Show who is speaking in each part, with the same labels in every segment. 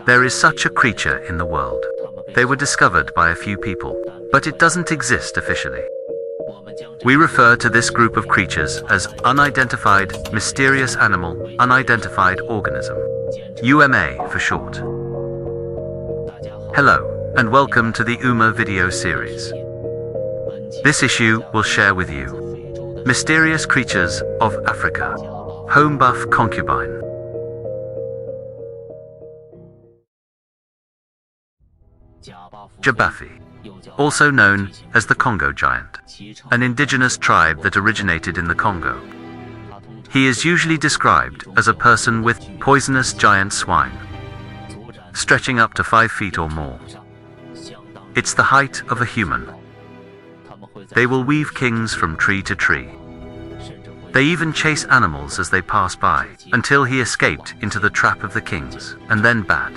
Speaker 1: There is such a creature in the world. They were discovered by a few people, but it doesn't exist officially. We refer to this group of creatures as unidentified, mysterious animal, unidentified organism. UMA for short. Hello, and welcome to the UMA video series. This issue will share with you mysterious creatures of Africa. Home buff concubine. Jabafi, also known as the Congo giant, an indigenous tribe that originated in the Congo. He is usually described as a person with poisonous giant swine, stretching up to 5 feet or more. It's the height of a human. They will weave kings from tree to tree. They even chase animals as they pass by, until he escaped into the trap of the kings, and then bad.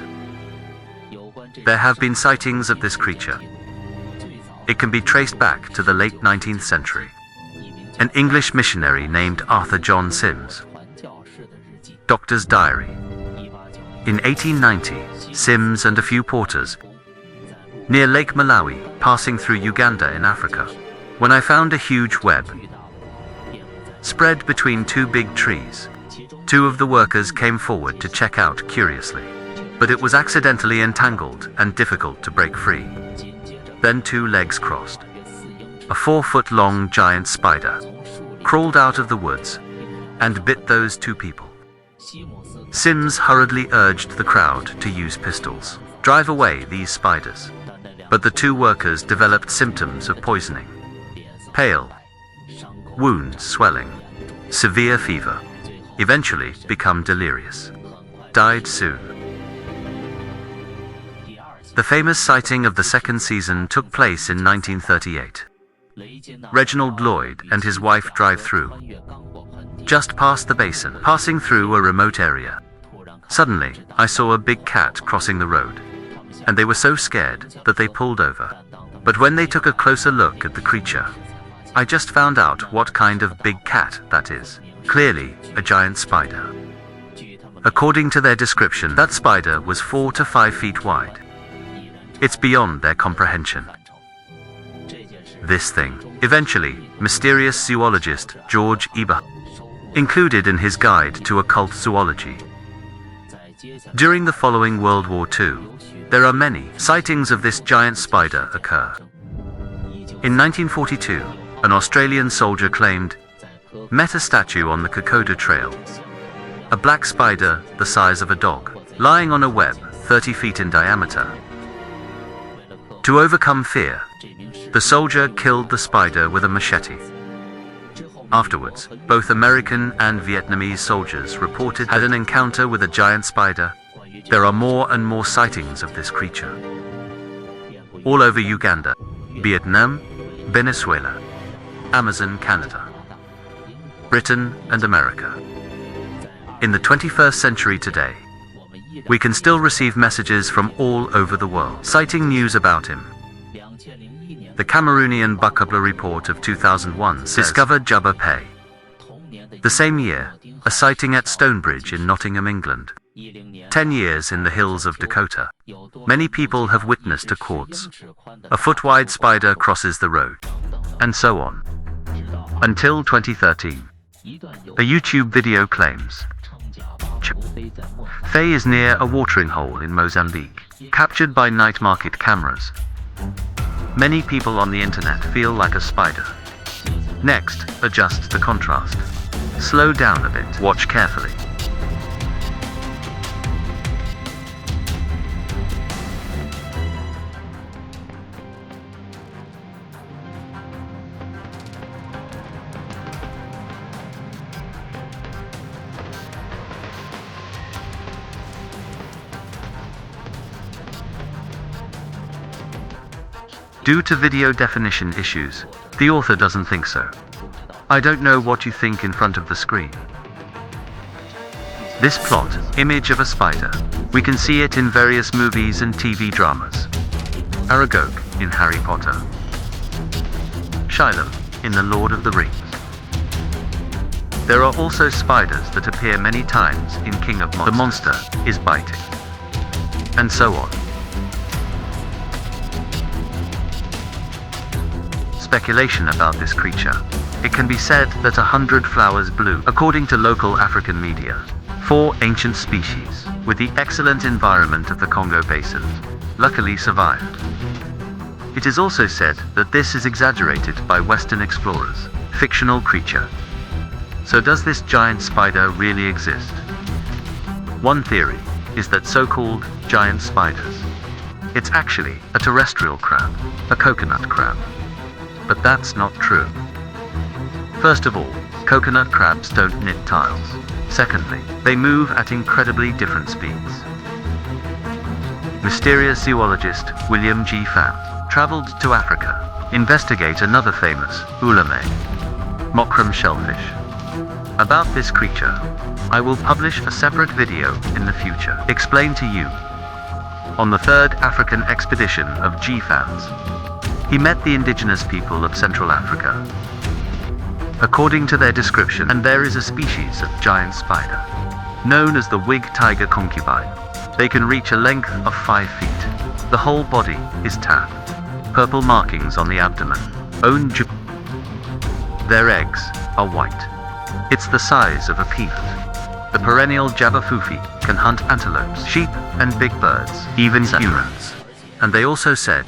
Speaker 1: There have been sightings of this creature. It can be traced back to the late 19th century. An English missionary named Arthur John Sims. Doctor's Diary. In 1890, Sims and a few porters near Lake Malawi, passing through Uganda in Africa, when I found a huge web spread between 2 big trees. 2 of the workers came forward to check out curiously, but it was accidentally entangled and difficult to break free. Then 2 legs crossed. A 4-foot-long giant spider crawled out of the woods and bit those 2 people. Sims hurriedly urged the crowd to use pistols, drive away these spiders. But the 2 workers developed symptoms of poisoning. Pale, wounds swelling, severe fever, eventually become delirious. Died soon. The famous sighting of the 2nd season took place in 1938. Reginald Lloyd and his wife drive through, just past the basin, passing through a remote area. Suddenly, I saw a big cat crossing the road, and they were so scared that they pulled over. But when they took a closer look at the creature, I just found out what kind of big cat that is. Clearly, a giant spider. According to their description, that spider was 4 to 5 feet wide. It's beyond their comprehension. This thing, eventually, mysterious zoologist George Eber included in his guide to occult zoology. During the following World War II, there are many sightings of this giant spider occur. In 1942, an Australian soldier claimed, met a statue on the Kokoda Trail. A black spider the size of a dog, lying on a web 30 feet in diameter. To overcome fear, the soldier killed the spider with a machete. Afterwards, both American and Vietnamese soldiers reported had an encounter with a giant spider. There are more and more sightings of this creature. All over Uganda, Vietnam, Venezuela, Amazon, Canada, Britain and America. In the 21st century today, we can still receive messages from all over the world, citing news about him. The Cameroonian Bukubla report of 2001 discovered Jubba Pay. The same year, a sighting at Stonebridge in Nottingham, England. 10 years in the hills of Dakota. Many people have witnessed a quartz. A foot-wide spider crosses the road. And so on. Until 2013. A YouTube video claims Faye is near a watering hole in Mozambique, captured by night market cameras. Many people on the internet feel like a spider. Next, adjust the contrast. Slow down a bit. Watch carefully. Due to video definition issues, the author doesn't think so. I don't know what you think in front of the screen. This plot, image of a spider, we can see it in various movies and TV dramas. Aragog in Harry Potter. Shiloh in The Lord of the Rings. There are also spiders that appear many times in King of Monsters. The monster is biting. and so on. Speculation about this creature. It can be said that 100 flowers bloom, according to local African media. 4 ancient species, with the excellent environment of the Congo Basin, luckily survived. It is also said that this is exaggerated by Western explorers. Fictional creature. So does this giant spider really exist? One theory is that so-called giant spiders. It's actually a terrestrial crab, a coconut crab. But that's not true. First of all, coconut crabs don't knit tiles. Secondly, they move at incredibly different speeds. Mysterious zoologist William G. Phan traveled to Africa, investigate another famous ulame, Mokram shellfish. About this creature, I will publish a separate video in the future. Explain to you. On the 3rd African expedition of G. Phan's, he met the indigenous people of Central Africa. According to their description, and there is a species of giant spider, known as the wig tiger concubine. They can reach a length of 5 feet. The whole body is tan. Purple markings on the abdomen. Their eggs are white. It's the size of a peanut. The perennial jabafufi can hunt antelopes, sheep, and big birds, even humans. And they also said,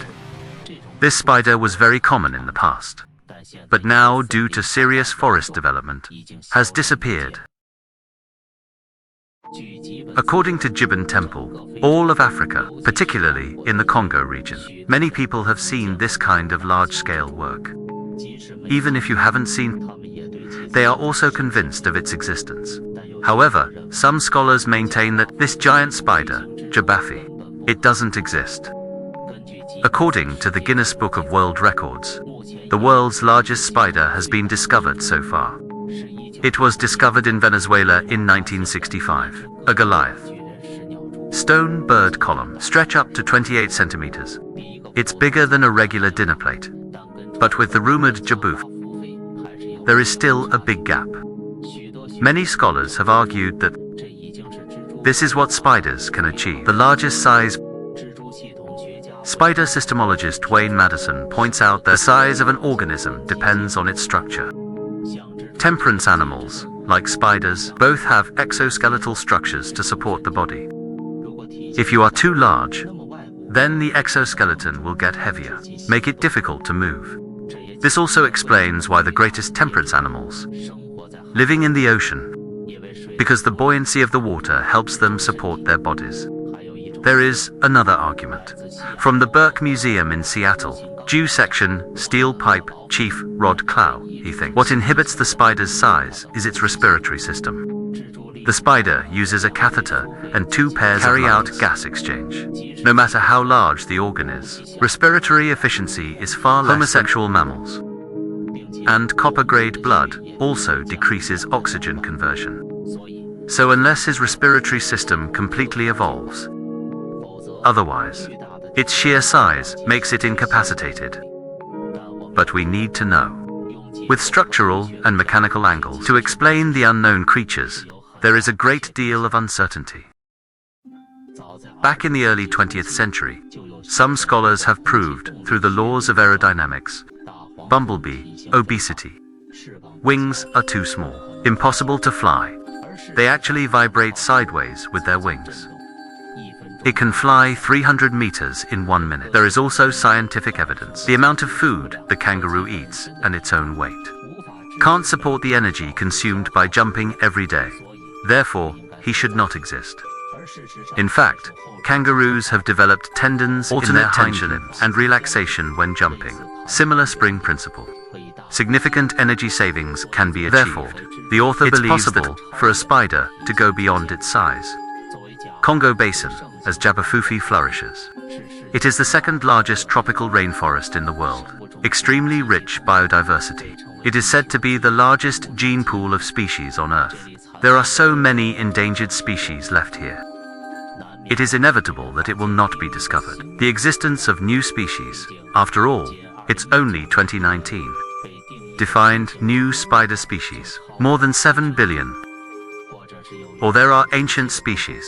Speaker 1: this spider was very common in the past, but now, due to serious forest development, has disappeared. According to Gibbon Temple, all of Africa, particularly in the Congo region, many people have seen this kind of large-scale work. Even if you haven't seen, they are also convinced of its existence. However, some scholars maintain that this giant spider, Jabafi, it doesn't exist. According to the Guinness Book of World Records, the world's largest spider has been discovered so far. It was discovered in Venezuela in 1965, a Goliath stone bird column, stretch up to 28 centimeters. It's bigger than a regular dinner plate. But with the rumored Jabuf, there is still a big gap. Many scholars have argued that this is what spiders can achieve. The largest size. Spider systemologist Wayne Madison points out that the size of an organism depends on its structure. Temperance animals, like spiders, both have exoskeletal structures to support the body. If you are too large, then the exoskeleton will get heavier, make it difficult to move. This also explains why the greatest temperance animals, living in the ocean, because the buoyancy of the water helps them support their bodies. There is another argument. From the Burke Museum in Seattle, Jew section, steel pipe, chief, Rod Clow, he thinks. What inhibits the spider's size is its respiratory system. The spider uses a catheter and 2 pairs carry out gas exchange. No matter how large the organ is, respiratory efficiency is far less. Homosexual mammals. And copper-grade blood also decreases oxygen conversion. So unless his respiratory system completely evolves, otherwise, its sheer size makes it incapacitated. But we need to know. With structural and mechanical angles to explain the unknown creatures, there is a great deal of uncertainty. Back in the early 20th century, some scholars have proved, through the laws of aerodynamics, bumblebee, obesity. Wings are too small, impossible to fly. They actually vibrate sideways with their wings. It can fly 300 meters in 1 minute. There is also scientific evidence. The amount of food the kangaroo eats and its own weight can't support the energy consumed by jumping every day. Therefore, he should not exist. In fact, kangaroos have developed tendons in their hind limbs and relaxation when jumping. Similar spring principle. Significant energy savings can be achieved. Therefore, the author believes that for a spider to go beyond its size. Congo Basin, as Jabafufi flourishes. It is the second largest tropical rainforest in the world. Extremely rich biodiversity. It is said to be the largest gene pool of species on Earth. There are so many endangered species left here. It is inevitable that it will not be discovered. The existence of new species, after all, it's only 2019. Defined new spider species, more than 7 billion. Or there are ancient species.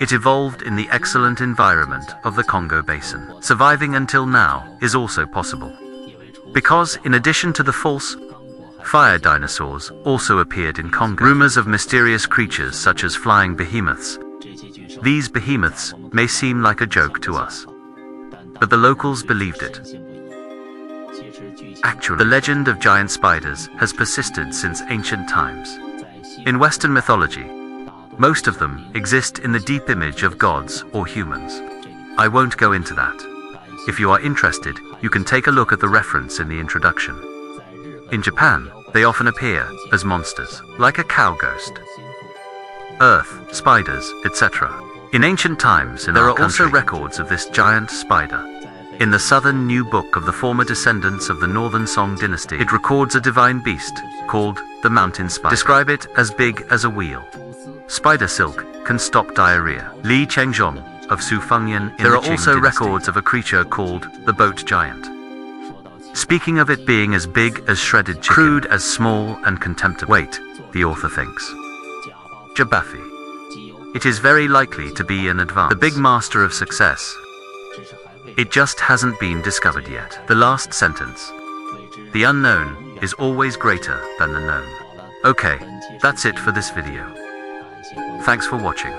Speaker 1: It evolved in the excellent environment of the Congo Basin. Surviving until now is also possible. Because, in addition to the false fire dinosaurs, also appeared in Congo. Rumors of mysterious creatures such as flying behemoths. These behemoths may seem like a joke to us, but the locals believed it. Actually, the legend of giant spiders has persisted since ancient times. In Western mythology, most of them exist in the deep image of gods or humans. I won't go into that. If you are interested, you can take a look at the reference in the introduction. In Japan, they often appear as monsters, like a cow ghost, earth, spiders, etc. In ancient times, there are also records of this giant spider. In the Southern New Book of the former descendants of the Northern Song dynasty, it records a divine beast called the mountain spider. Describe it as big as a wheel. Spider silk can stop diarrhea. Li Chengzhong of Sufengyan. There are also records of a creature called the boat giant. Speaking of it being as big as shredded chicken, crude as small and contemptible. Wait, the author thinks. Jabafi. It is very likely to be an advance. The big master of success. It just hasn't been discovered yet. The last sentence. The unknown is always greater than the known. Okay, that's it for this video. Thanks for watching.